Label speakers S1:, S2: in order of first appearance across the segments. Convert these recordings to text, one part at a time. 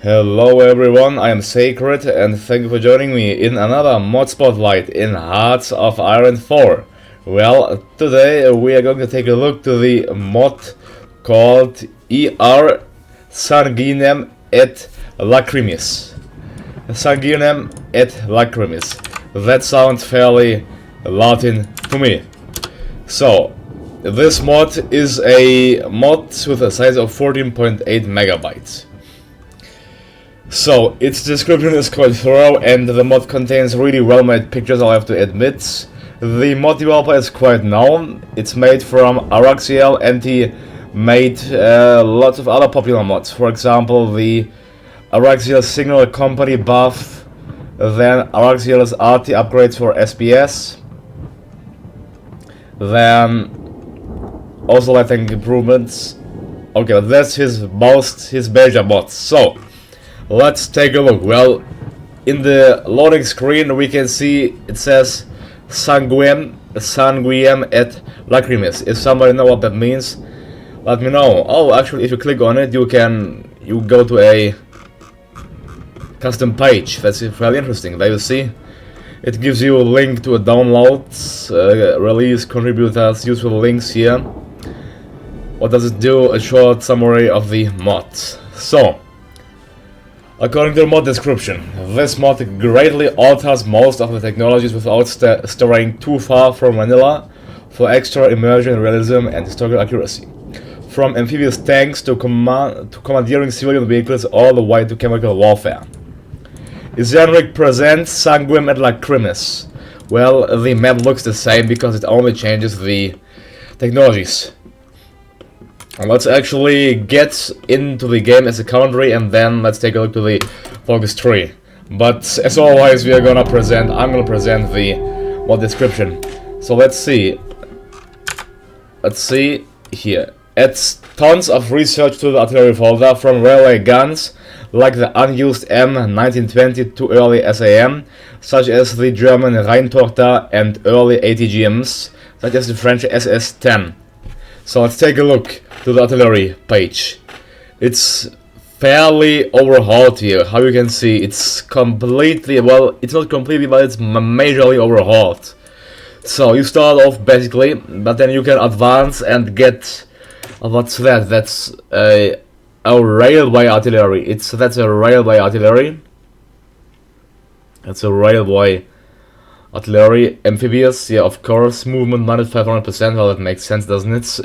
S1: Hello everyone, I am Sacred and thank you for joining me in another mod spotlight in Hearts of Iron 4. Well, today we are going to take a look to the mod called IR Sanguinem et Lacrimis. Sanguinem et Lacrimis. That sounds fairly Latin to me. So, this mod is a mod with a size of 14.8 megabytes. So, its description is quite thorough and the mod contains really well made pictures, I'll have to admit. The mod developer is quite known. It's made from Araxiel and he made lots of other popular mods. For example, the Araxiel Signal Company buff, then Araxiel's RT upgrades for SBS, then also lighting improvements. Okay, but that's his major mods. So, let's take a look. Well, in the loading screen we can see it says Sanguinem et Lacrimis. If somebody know what that means, let me know. Oh, actually, if you click on it, you go to a custom page. That's fairly interesting. There you see, it gives you a link to a downloads, release, contributors, useful links here. What does it do? A short summary of the mod. So, according to the mod description, this mod greatly alters most of the technologies without straying too far from vanilla for extra immersion, realism, and historical accuracy. From amphibious tanks to commandeering civilian vehicles all the way to chemical warfare. Isenric presents Sanguinem et Lacrimis. Well, the map looks the same because it only changes the technologies. Let's actually get into the game as a country and then let's take a look to the focus tree. But as always, I'm gonna present the mod description. So let's see here. Adds tons of research to the artillery folder, from railway guns like the unused M1920 to early SAM, such as the German Rheintochter, and early ATGMs, such as the French SS-10. So let's take a look to the artillery page. It's fairly overhauled here. How you can see, it's completely, well, it's not completely, but it's majorly overhauled. So you start off basically, but then you can advance and get, what's that? That's a railway artillery. That's a railway artillery. That's a railway artillery. Amphibious, yeah, of course. Movement minus 500%. Well, that makes sense, doesn't it?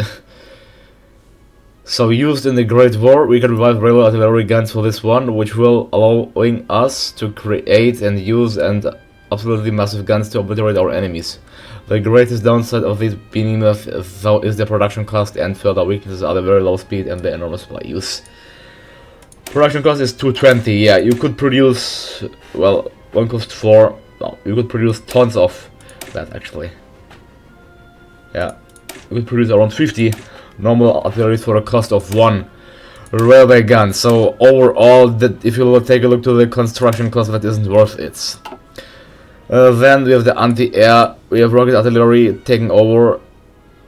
S1: So, used in the Great War, we can revive railway artillery guns for this one, which will allowing us to create and use and absolutely massive guns to obliterate our enemies. The greatest downside of these behemoths, though, is the production cost, and further weaknesses are the very low speed and the enormous supply use. Production cost is 220. Yeah, you could produce, well, one cost 4. No, you could produce tons of that actually. Yeah, you could produce around 50 normal artillery for a cost of 1 railway gun. So overall, that if you take a look to the construction cost, that isn't worth it. Then we have the anti-air, we have rocket artillery taking over.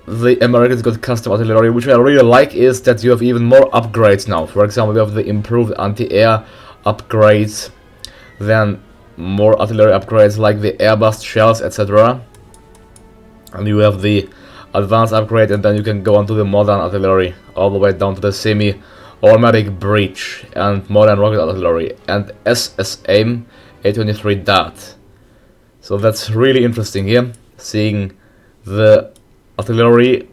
S1: The Americans got custom artillery, which I really like is that you have even more upgrades now. For example, we have the improved anti-air upgrades, then more artillery upgrades like the airburst shells, etc. And you have the advanced upgrade, and then you can go on to the modern artillery, all the way down to the semi-automatic breach and modern rocket artillery and SS-AIM 823 DAT. So that's really interesting here, seeing the artillery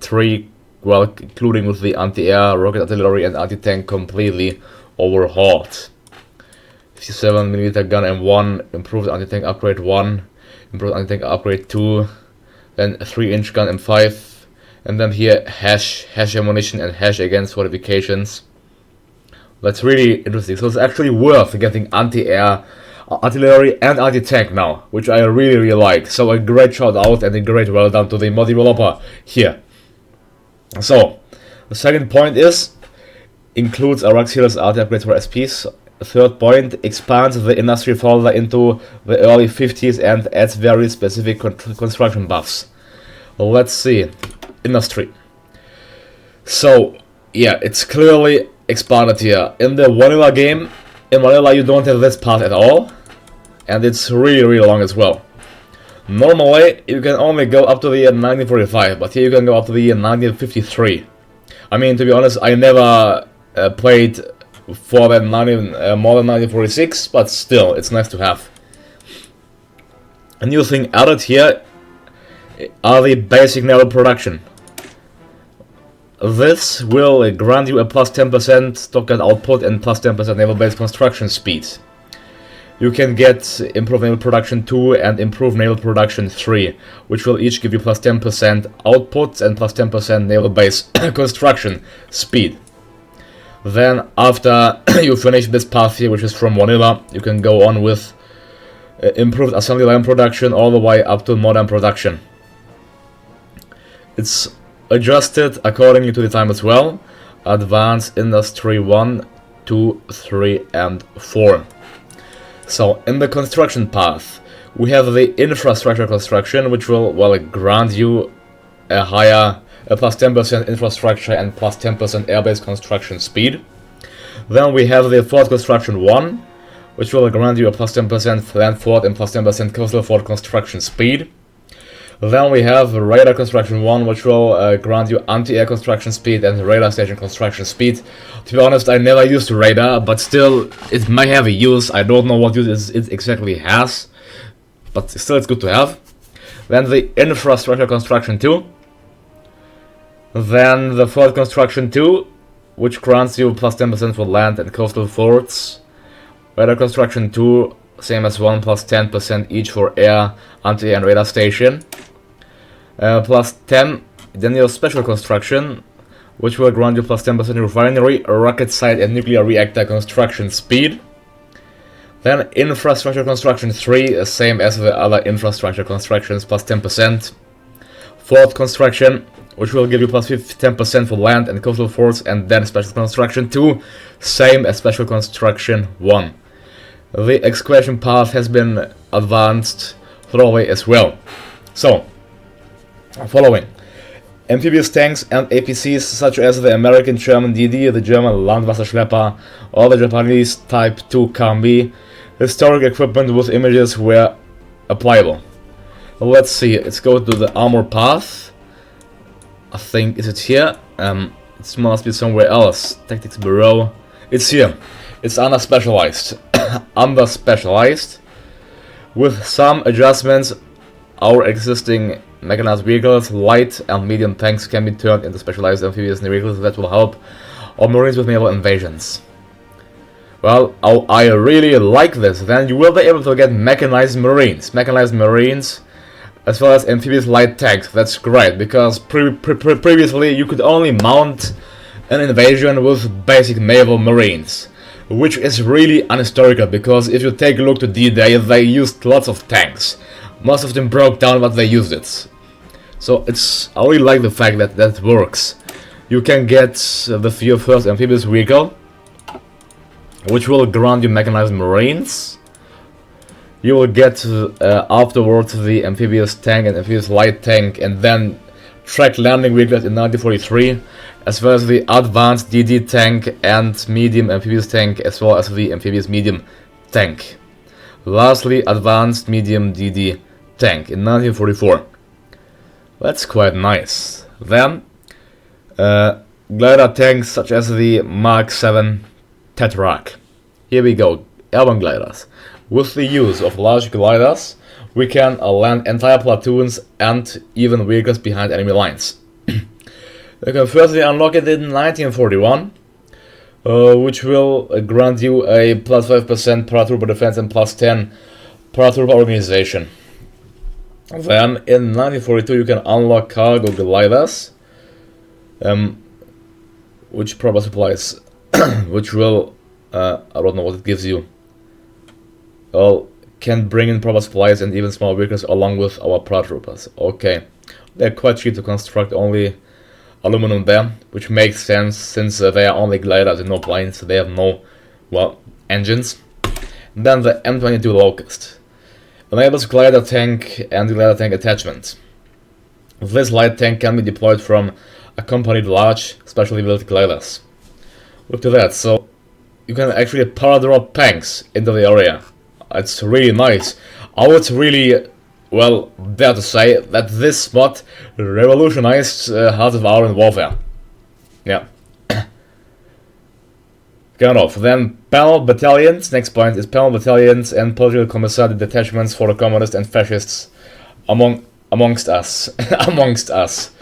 S1: tree, well, including with the anti-air, rocket artillery and anti-tank completely overhauled. 57mm gun M1, improved anti-tank upgrade 1, improved anti-tank upgrade 2, then a 3-inch gun M5, and then here hash ammunition and hash against fortifications. That's really interesting. So it's actually worth getting anti-air, artillery and anti-tank now, which I really like. So a great shout out and a great well done to the mod developer here. So the second point is includes Araxiel's RT upgrades for SPs. Third point, expands the industry folder into the early 50s and adds very specific construction buffs. Let's see. Industry. So, yeah, it's clearly expanded here. In the vanilla game, in vanilla you don't have this path at all, and it's really long as well. Normally you can only go up to the year 1945, but here you can go up to the year 1953. I mean, to be honest, I never played for that more than 1946, but still, it's nice to have. A new thing added here are the basic naval production. This will grant you a plus 10% stockade output and plus 10% naval-based construction speed. You can get improved naval production 2 and improved naval production 3, which will each give you plus 10% output and plus 10% naval-based construction speed. Then, after you finish this path here, which is from vanilla, you can go on with improved assembly line production all the way up to modern production. It's adjusted accordingly to the time as well. Advanced Industry 1, 2, 3 and 4. So, in the construction path, we have the infrastructure construction, which will, well, grant you a higher, plus 10% infrastructure and plus 10% air-based construction speed. Then we have the fort construction 1, which will grant you a plus 10% land fort and plus 10% coastal fort construction speed. Then we have radar construction 1, which will grant you anti-air construction speed and radar station construction speed. To be honest, I never used radar, but still, it may have a use. I don't know what use it exactly has, but still it's good to have. Then the infrastructure construction 2. Then the fort construction 2, which grants you plus 10% for land and coastal forts. Radar construction 2, same as 1, plus 10% each for air, anti-air and radar station. Plus 10, then your special construction, which will grant you plus 10% refinery, rocket site and nuclear reactor construction speed. Then infrastructure construction 3, same as the other infrastructure constructions, plus 10%. Fort construction, which will give you plus 10% for land and coastal forts, and then special construction 2, same as special construction 1. The excavation path has been advanced thoroughly as well. So, following. Amphibious tanks and APCs such as the American German DD, the German Landwasserschlepper, or the Japanese Type 2 KMB, historic equipment with images were applicable. Let's see, let's go to the armor path. I think, is it here? It must be somewhere else. Tactics Bureau. It's here. It's under-specialized. Under-specialized. With some adjustments, our existing mechanized vehicles, light and medium tanks can be turned into specialized amphibious vehicles that will help our Marines with naval invasions. Well, I really like this. Then you will be able to get Mechanized Marines. Mechanized Marines, as well as amphibious light tanks. That's great, because previously you could only mount an invasion with basic naval Marines, which is really unhistorical, because if you take a look to D-Day, they used lots of tanks. Most of them broke down, but they used it. So I really like the fact that that works. You can get the first amphibious vehicle, which will grant you Mechanized Marines. You will get afterwards the amphibious tank and amphibious light tank, and then tracked landing vehicles in 1943, as well as the advanced DD tank and medium amphibious tank, as well as the amphibious medium tank. Lastly, advanced medium DD tank in 1944. That's quite nice. Then, glider tanks such as the Mark 7 Tetrak. Here we go, airborne gliders. With the use of large gliders, we can land entire platoons and even vehicles behind enemy lines. You can firstly unlock it in 1941, which will grant you a plus 5% paratrooper defense and plus 10 paratrooper organization. Then in 1942 you can unlock cargo gliders, which proper supplies, which will, I don't know what it gives you. Well, can bring in proper supplies and even small vehicles along with our paratroopers. Okay, they're quite cheap to construct, only aluminum there, which makes sense since they are only gliders and no planes, so they have no, well, engines. Then the M22 Locust enables glider tank and glider tank attachment. This light tank can be deployed from accompanied large, specially built gliders. Look at that. So you can actually paradrop tanks into the area. It's really nice. I would really, well, dare to say that this mod revolutionized Heart of Iron warfare. Yeah. Kind of. Then panel battalions. Next point is panel battalions and political commissariat detachments for the communists and fascists amongst us. Amongst us.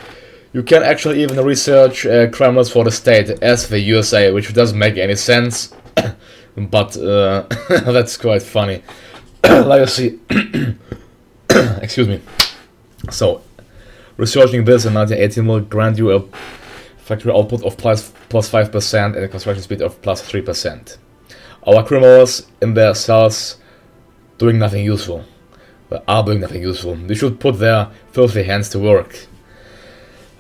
S1: You can actually even research criminals for the state as the USA, which doesn't make any sense, but that's quite funny. Like you see, excuse me. So, researching this in 1918 will grant you a factory output of plus 5% and a construction speed of plus 3%. Our criminals in their cells doing nothing useful. Are doing nothing useful. They should put their filthy hands to work.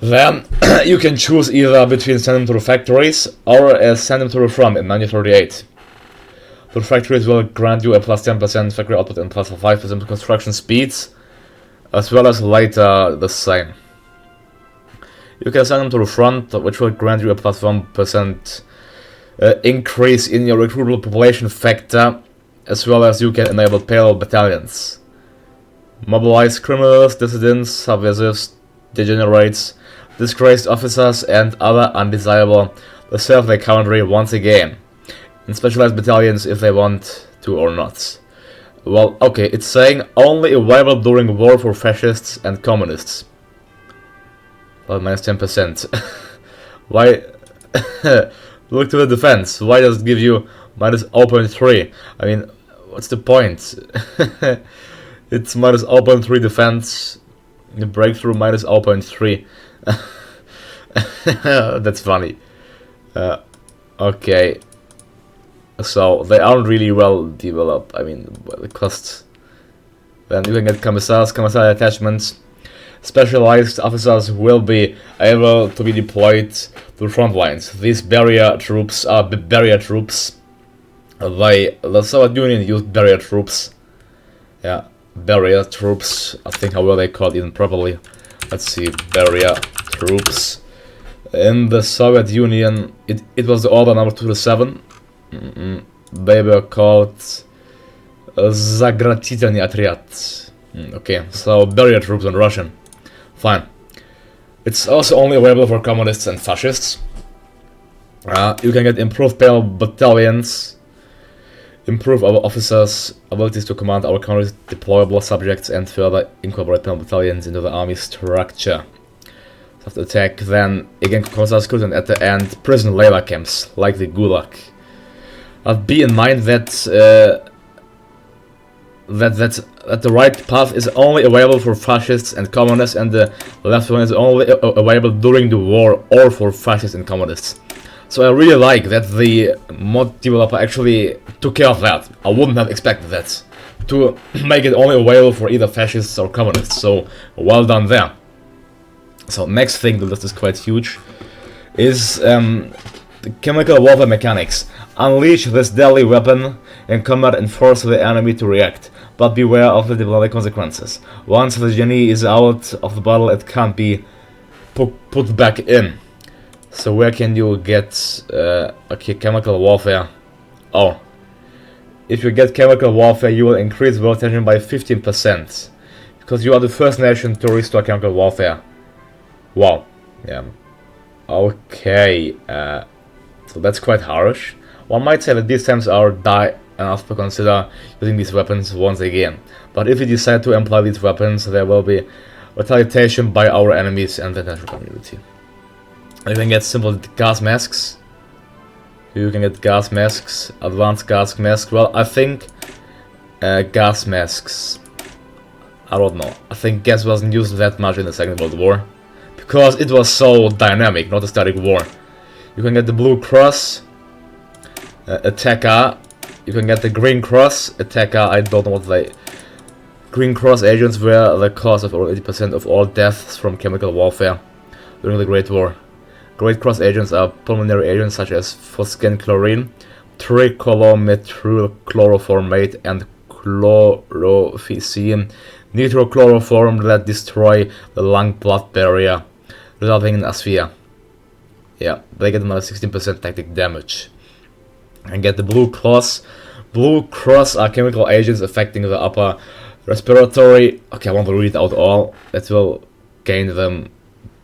S1: Then you can choose either between send them to the factories or send them to the front in 1938. The factories will grant you a plus 10% factory output and plus 5% construction speeds, as well as later the same. You can send them to the front, which will grant you a plus 1% increase in your recruitable population factor, as well as you can enable payroll battalions. Mobilize criminals, dissidents, subversives, degenerates, disgraced officers and other undesirable to serve their country once again, in specialized battalions if they want to or not. Well, okay, it's saying only available during war for fascists and communists. Well, minus 10%. Why? Look to the defense. Why does it give you minus 0.3? I mean, what's the point? It's minus 0.3 defense. The breakthrough minus 0.3. That's funny. Okay. So they aren't really well developed. I mean, the costs. Then you can get commissariat attachments. Specialized officers will be able to be deployed to the front lines. These barrier troops are barrier troops. The Soviet Union used barrier troops. Yeah, barrier troops. I think how were they called even properly. Let's see, barrier troops. In the Soviet Union, it was the order number 2-7. They were called Заградительный отряд. Okay, so barrier troops in Russian. Fine. It's also only available for communists and fascists. You can get improved payroll battalions, improve our officers' abilities to command our country's deployable subjects, and further incorporate payroll battalions into the army structure. After attack, then again commissariat schools, and at the end prison labor camps like the Gulag. Be in mind that that the right path is only available for fascists and communists, and the left one is only available during the war or for fascists and communists. So I really like that the mod developer actually took care of that. I wouldn't have expected that, to make it only available for either fascists or communists. So well done there. So next thing, the list is quite huge, is the chemical warfare mechanics. Unleash this deadly weapon in combat and force the enemy to react, but beware of the diplomatic consequences. Once the genie is out of the bottle, it can't be put back in. So where can you get okay, chemical warfare? Oh, if you get chemical warfare, you will increase world tension by 15%, because you are the first nation to restore chemical warfare. Wow, yeah. Okay, so that's quite harsh. One might say that these times are die enough to consider using these weapons once again. But if you decide to employ these weapons, there will be retaliation by our enemies and the international community. You can get simple gas masks. You can get gas masks, advanced gas masks. Well, I think gas masks, I don't know. I think gas wasn't used that much in the Second World War, because it was so dynamic, not a static war. You can get the Blue Cross attacker. You can get the Green Cross attacker. I don't know what they... Green Cross agents were the cause of over 80% of all deaths from chemical warfare during the Great War. Great Cross agents are pulmonary agents such as phosgene chlorine, trichloromethylchloroformate, and chlorofisine nitrochloroform that destroy the lung-blood barrier, resulting in asphyxia. Yeah, they get another 16% tactic damage. And get the Blue Cross. Blue Cross are chemical agents affecting the upper respiratory. Okay, I want to read out all. That will gain them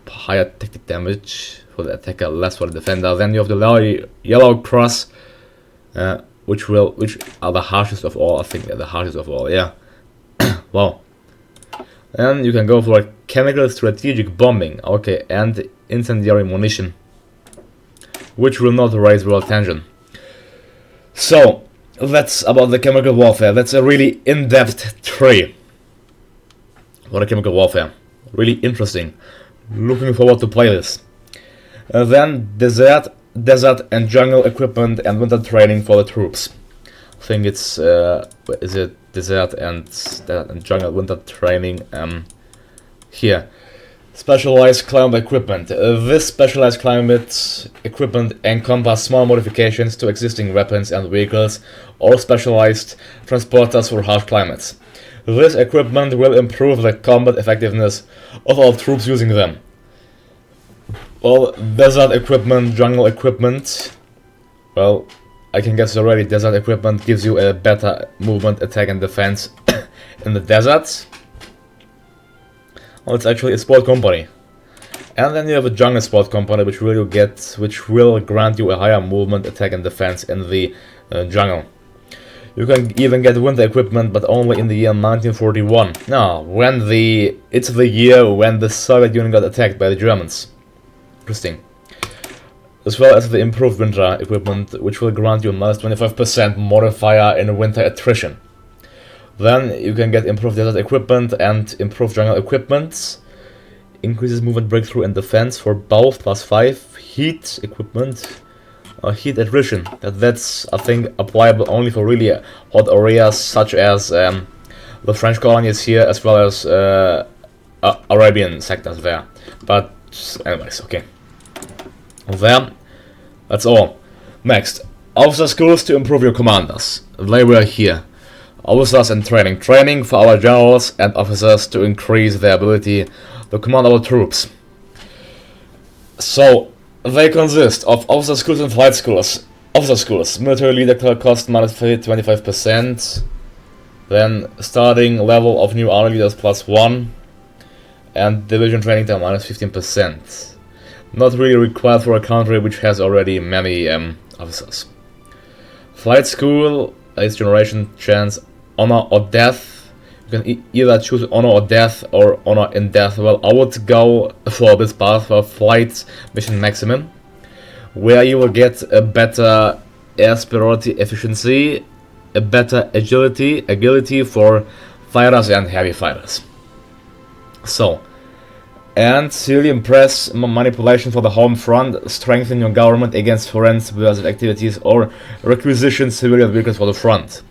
S1: higher tactic damage for the attacker, less for the defender. Then you have the Yellow Cross, which are the harshest of all. I think they're the harshest of all. Yeah. Wow. And you can go for a chemical strategic bombing. Okay, and incendiary munition, which will not raise world tension. So that's about the chemical warfare. That's a really in-depth tree for the chemical warfare. Really interesting. Looking forward to play this. Then desert and jungle equipment and winter training for the troops. I think it's is it desert and jungle winter training here. Specialized climate equipment. This specialized climate equipment encompasses small modifications to existing weapons and vehicles or specialized transporters for harsh climates. This equipment will improve the combat effectiveness of all troops using them. Well, desert equipment, jungle equipment. Well, I can guess already. Desert equipment gives you a better movement, attack, and defense in the desert. Well, it's actually a sport company. And then you have a jungle sport company, which will grant you a higher movement, attack, and defense in the jungle. You can even get winter equipment, but only in the year 1941. Now, it's the year when the Soviet Union got attacked by the Germans. Interesting. As well as the improved winter equipment, which will grant you a minus 25% modifier in winter attrition. Then you can get improved desert equipment and improved jungle equipment. Increases movement, breakthrough, and defense for both, +5. Heat equipment, heat attrition. That's I think applicable only for really hot areas such as the French colonies here, as well as Arabian sectors there. But anyways, okay. There, that's all. Next, officer schools to improve your commanders. They were here. Officers and training. Training for our generals and officers to increase their ability to command our troops. So, they consist of officer schools and flight schools. Officer schools. Military leader cost minus 25%. Then, starting level of new army leaders +1. And division training time minus 15%. Not really required for a country which has already many officers. Flight school, 8th generation chance, honor or death. You can either choose honor or death or honor in death. Well, I would go for this path for flight mission maximum, where you will get a better air superiority efficiency, a better agility for fighters and heavy fighters. So, and civilian press manipulation for the home front, strengthen your government against foreign subversive activities or requisition civilian vehicles for the front.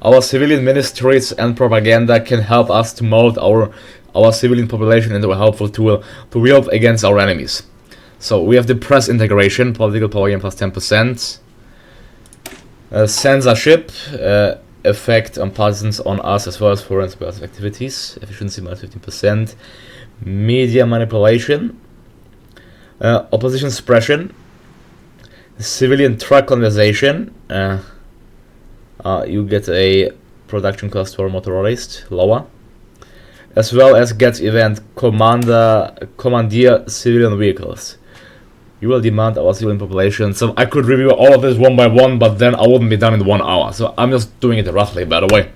S1: Our civilian ministries and propaganda can help us to mold our civilian population into a helpful tool to wield against our enemies. So we have the press integration, political power gain +10%. Censorship, effect on partisans on us as well as foreign subversive activities, efficiency -15%. Media manipulation, opposition suppression, civilian truck conversation. You get a production cost for motorized lower, as well as get event commandeer civilian vehicles. You will demand our civilian population. So I could review all of this one by one, but then I wouldn't be done in 1 hour. So I'm just doing it roughly, by the way.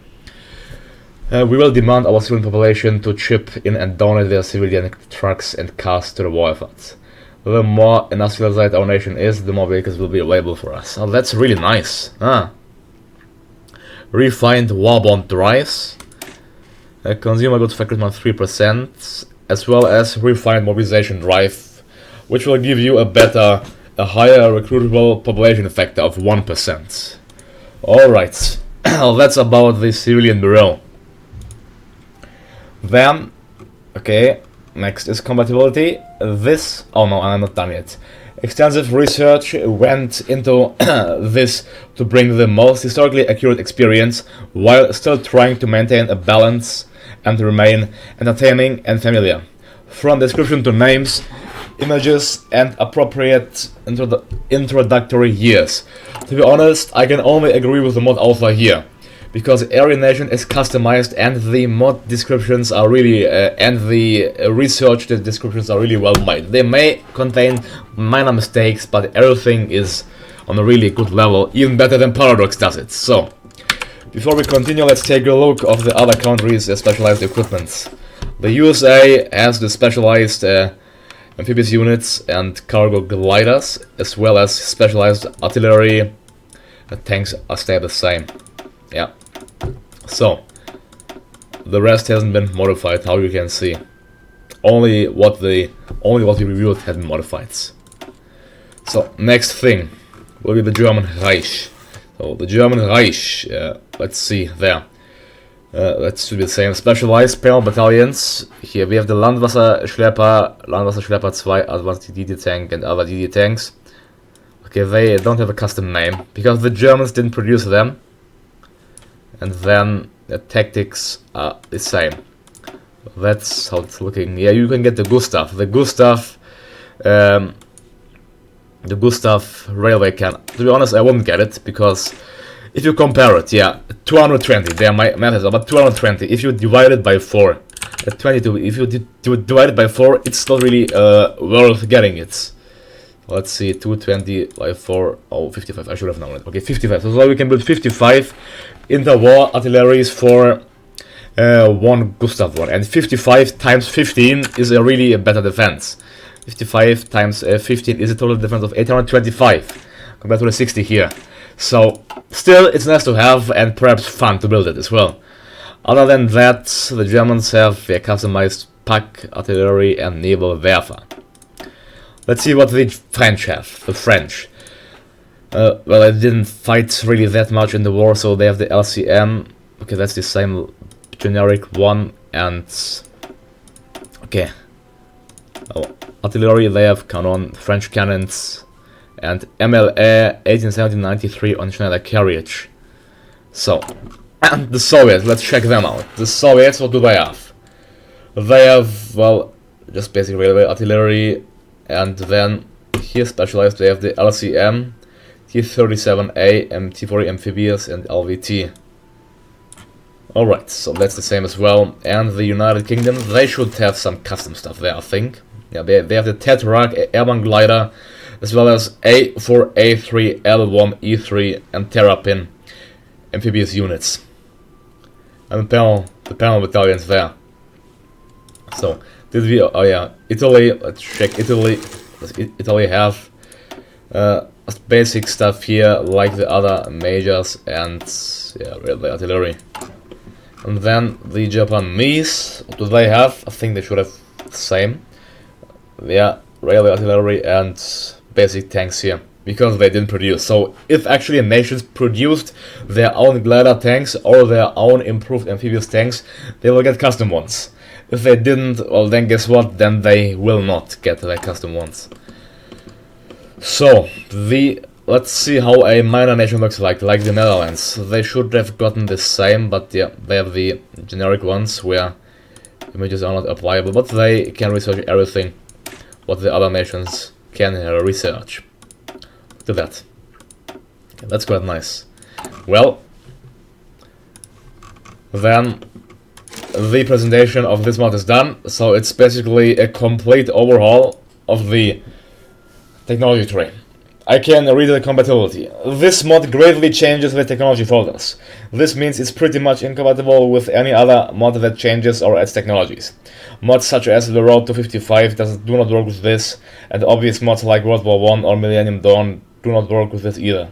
S1: We will demand our civilian population to chip in and donate their civilian trucks and cars to the war effort. The more industrialized our nation is, the more vehicles will be available for us. Oh, that's really nice. Refined warbond drives. Consumer goods factor 3%, as well as refined mobilization drive, which will give you a higher recruitable population factor of 1%. Alright, that's about the civilian bureau. Then, okay, next is compatibility. Oh no, I'm not done yet. Extensive research went into this to bring the most historically accurate experience while still trying to maintain a balance and remain entertaining and familiar. From description to names, images, and appropriate introductory years. To be honest, I can only agree with the mod author here, because every nation is customized and the mod descriptions are really, and the research descriptions are really well made. They may contain minor mistakes, but everything is on a really good level, even better than Paradox does it. So, before we continue, let's take a look of the other countries' specialized equipments. The USA has the specialized amphibious units and cargo gliders, as well as specialized artillery. The tanks are stay the same. Yeah. So, the rest hasn't been modified, how you can see. Only what we reviewed had been modified. So, next thing will be the German Reich. So, the German Reich, let's see there. Let's do the same. Specialized panel battalions. Here we have the Landwasserschlepper 2, Advanced DD tank, and other DD tanks. Okay, they don't have a custom name because the Germans didn't produce them. And then the tactics are the same. That's how it's looking. Yeah, you can get the Gustav. The Gustav railway cannon. To be honest, I wouldn't get it because if you compare it, yeah, 220. There are my methods, but 220. If you divide it by 4, 22. If you divide it by 4, it's not really worth getting it. Let's see, 220 by 4, oh, 55, I should have known it. Okay, 55, so we can build 55 interwar artilleries for one Gustav one, and 55 times 15 is a better defense. 55 times 15 is a total defense of 825, compared to the 60 here. So, still, it's nice to have, and perhaps fun to build it as well. Other than that, the Germans have their customized pack, artillery, and naval Werfer. Let's see what the French have. The French. Well, they didn't fight really that much in the war, so they have the LCM. Okay, that's the same generic one. And okay, artillery. They have cannon, French cannons, and MLA 1870-93 on Schneider carriage. So, and the Soviets. Let's check them out. The Soviets. What do they have? They have, well, just basic railway artillery. And then here specialized they have the LCM, T-37A, T-40 amphibious, and LVT. Alright, so that's the same as well. And the United Kingdom, they should have some custom stuff there, I think. Yeah, they have the Tetrarch airborne glider, as well as A4, A3, L1, E3, and Terrapin amphibious units. And the panel battalions there. So, did we, oh yeah, Italy, let's check Italy. Does Italy have basic stuff here, like the other majors and, yeah, railway artillery. And then the Japanese, what do they have? I think they should have the same. Yeah, railway artillery and basic tanks here, because they didn't produce. So, if actually nations produced their own glider tanks or their own improved amphibious tanks, they will get custom ones. If they didn't, well then guess what, then they will not get their custom ones. So, let's see how a minor nation looks like the Netherlands. They should have gotten the same, but yeah, they have the generic ones where images are not applicable, but they can research everything what the other nations can research. Look at that. Okay, that's quite nice. Well, then the presentation of this mod is done, so it's basically a complete overhaul of the technology tree. I can read the compatibility. This mod greatly changes the technology folders. This means it's pretty much incompatible with any other mod that changes or adds technologies. Mods such as the Road to 55 do not work with this, and obvious mods like World War I or Millennium Dawn do not work with this either.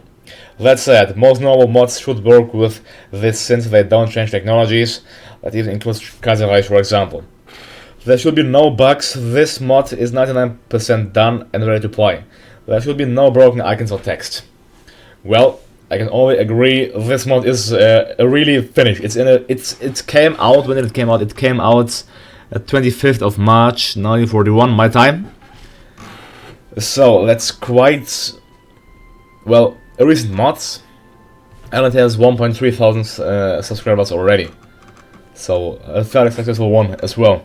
S1: That said, most normal mods should work with this since they don't change technologies. That even includes Kaiserreich, for example. There should be no bugs. This mod is 99% done and ready to play. There should be no broken icons or text. Well, I can only agree. This mod is really finished. It came out when it came out. It came out 25th of March 1941, my time. So that's quite, well, a recent mod, and it has 1.3 thousand subscribers already. So a fairly successful one as well.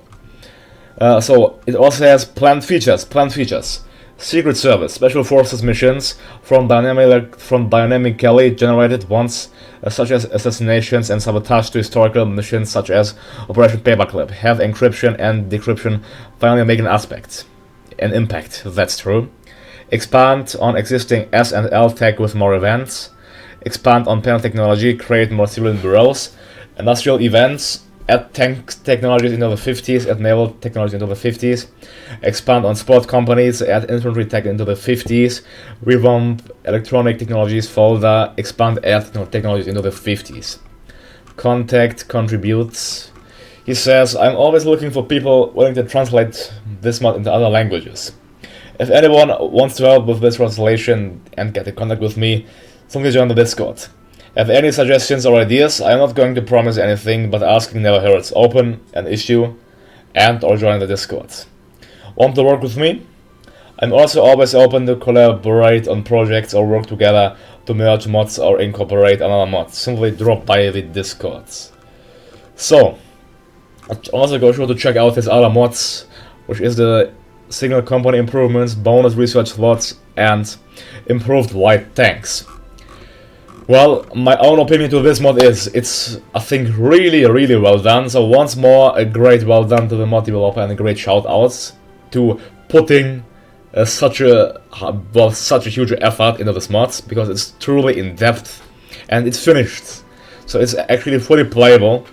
S1: So it also has planned features. Secret Service, Special Forces missions from dynamically generated ones, such as assassinations and sabotage, to historical missions such as Operation Paperclip, have encryption and decryption finally make an impact, that's true. Expand on existing S&L tech with more events. Expand on panel technology, create more civilian bureaus. Industrial events, add tank technologies into the 50s, add naval technology into the 50s, expand on sport companies, add infantry tech into the 50s, revamp electronic technologies folder, expand air technologies into the 50s. Contact contributes. He says, I'm always looking for people willing to translate this mod into other languages. If anyone wants to help with this translation and get in contact with me, simply join the Discord. Have any suggestions or ideas? I am not going to promise anything, but asking never hurts. Open an issue and or join the Discord. Want to work with me? I'm also always open to collaborate on projects or work together to merge mods or incorporate another mod. Simply drop by the Discords. So, also go sure to check out his other mods, which is the Signal Company improvements, bonus research slots, and improved light tanks. Well, my own opinion to this mod is, it's, I think, really well done. So once more, a great well done to the mod developer and a great shout outs to putting such a huge effort into this mod, because it's truly in depth and it's finished. So it's actually fully playable.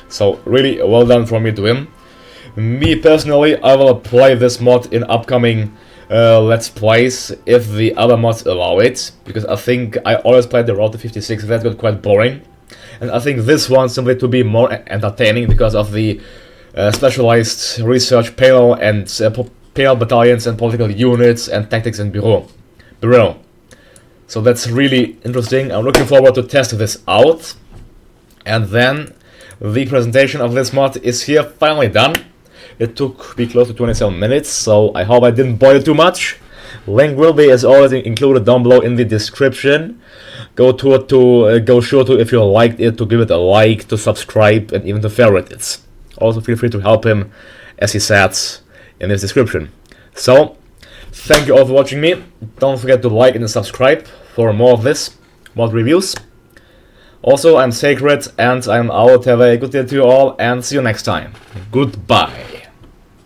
S1: So really well done from me to him. Me personally, I will play this mod in upcoming Let's Plays if the other mods allow it, because I think I always played the Road to 56, that got quite boring, and I think this one simply to be more entertaining because of the specialized research panel and panel battalions and political units and tactics and bureau. So that's really interesting. I'm looking forward to test this out, and then the presentation of this mod is here finally done. It took me close to 27 minutes, so I hope I didn't bore you too much. Link will be, as always, included down below in the description. Go sure to, if you liked it, to give it a like, to subscribe, and even to favorite it. Also feel free to help him, as he said in his description. So, thank you all for watching me. Don't forget to like and subscribe for more of this mod reviews. Also, I'm Sacred, and I'm out. Have a good day to you all, and see you next time. Goodbye.